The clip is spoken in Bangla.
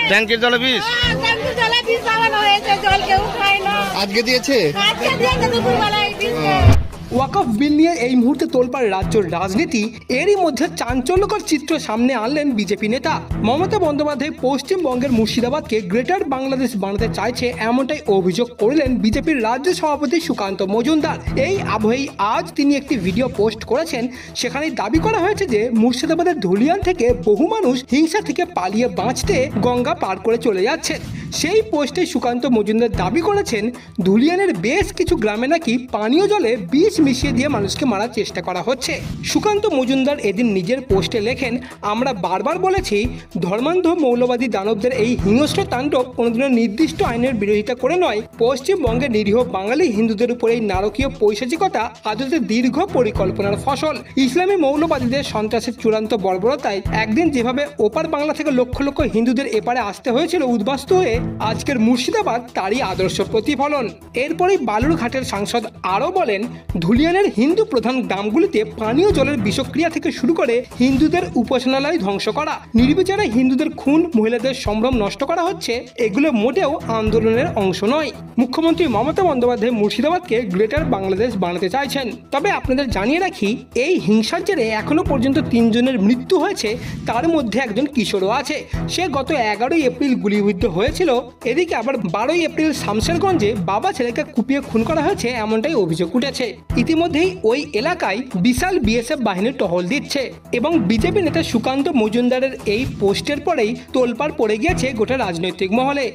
ট্যাঙ্কের জলে বিষ আজকে দিয়েছে। ওয়াকফ বিল নিয়ে এই মুহূর্তে তোলপাড় রাজ্যের রাজনীতি। এরই মধ্যে চাঞ্চল্যকর চিত্র সামনে আনলেন বিজেপি নেতা মমতা বন্দ্যোপাধ্যায়। পশ্চিমবঙ্গের মুর্শিদাবাদকে গ্রেটার বাংলাদেশ বানাতে চাইছে, এমনটাই অভিযোগ করলেন বিজেপির রাজ্য সভাপতি সুকান্ত মজুমদার। এই আবহেই আজ তিনি একটি ভিডিও পোস্ট করেছেন। সেখানে দাবি করা হয়েছে যে মুর্শিদাবাদের ধুলিয়ান থেকে বহু মানুষ হিংসা থেকে পালিয়ে বাঁচতে গঙ্গা পার করে চলে যাচ্ছেন। সেই পোস্টে সুকান্ত মজুমদার দাবি করেছেন, ধুলিয়ানের বেশ কিছু গ্রামে নাকি পানীয় জলে বিষ মিশিয়ে দিয়ে মানুষকে মারার চেষ্টা করা হচ্ছে। সুকান্ত মজুমদার এদিন নিজের পোস্টে লেখেন, আমরা বারবার বলেছি ধর্মান্ধ মৌলবাদী দানবদের এই হিংস্র তাণ্ডব কোনোদিনও নির্দিষ্ট আইনের বিরোধিতা করে নয়। পশ্চিমবঙ্গের নিরীহ বাঙালি হিন্দুদের উপর এই নারকীয় পৈশাচিকতা আদতে দীর্ঘ পরিকল্পনার ফসল। ইসলামী মৌলবাদীদের সন্ত্রাসের চূড়ান্ত বর্বরতায় একদিন যেভাবে ওপার বাংলা থেকে লক্ষ লক্ষ হিন্দুদের এপারে আসতে হয়েছিল উদ্বাস্তু হয়ে, আজকের মুর্শিদাবাদ তারই আদর্শ প্রতিফলন। এরপরেই বালুরঘাটের সাংসদ আরও বলেন, ধুলিয়ানের হিন্দু প্রধান গ্রামগুলিতে পানীয় জলের বিষক্রিয়া থেকে শুরু করে হিন্দুদের উপাসনালয় ধ্বংস করা, নির্বিচারে হিন্দুদের খুন, মহিলাদের সম্ভ্রম নষ্ট করা হচ্ছে, এগুলো মোটেও আন্দোলনের অংশ নয়। মুখ্যমন্ত্রী মমতা বন্দ্যোপাধ্যায় মুর্শিদাবাদকে গ্রেটার বাংলাদেশ বানাতে চাইছেন। তবে আপনাদের জানিয়ে রাখি, এই হিংসার জেরে এখনো পর্যন্ত 3 জনের মৃত্যু হয়েছে, তার মধ্যে একজন কিশোরও আছে। সে গত 11ই এপ্রিল গুলিবিদ্ধ হয়েছিল। এদিকে আবার 12ই এপ্রিল শামশেরগঞ্জে বাবা ছেলেকে কুপিয়ে খুন করা হয়েছে, এমনটাই অভিযোগ উঠেছে। ইতিমধ্যেই ওই এলাকায় বিশাল বিএসএফ বাহিনী টহল দিচ্ছে এবং বিজেপি নেতা সুকান্ত মজুমদারের এই পোস্টের পরেই তোলপাড় পড়ে গিয়েছে গোটা রাজনৈতিক মহলে।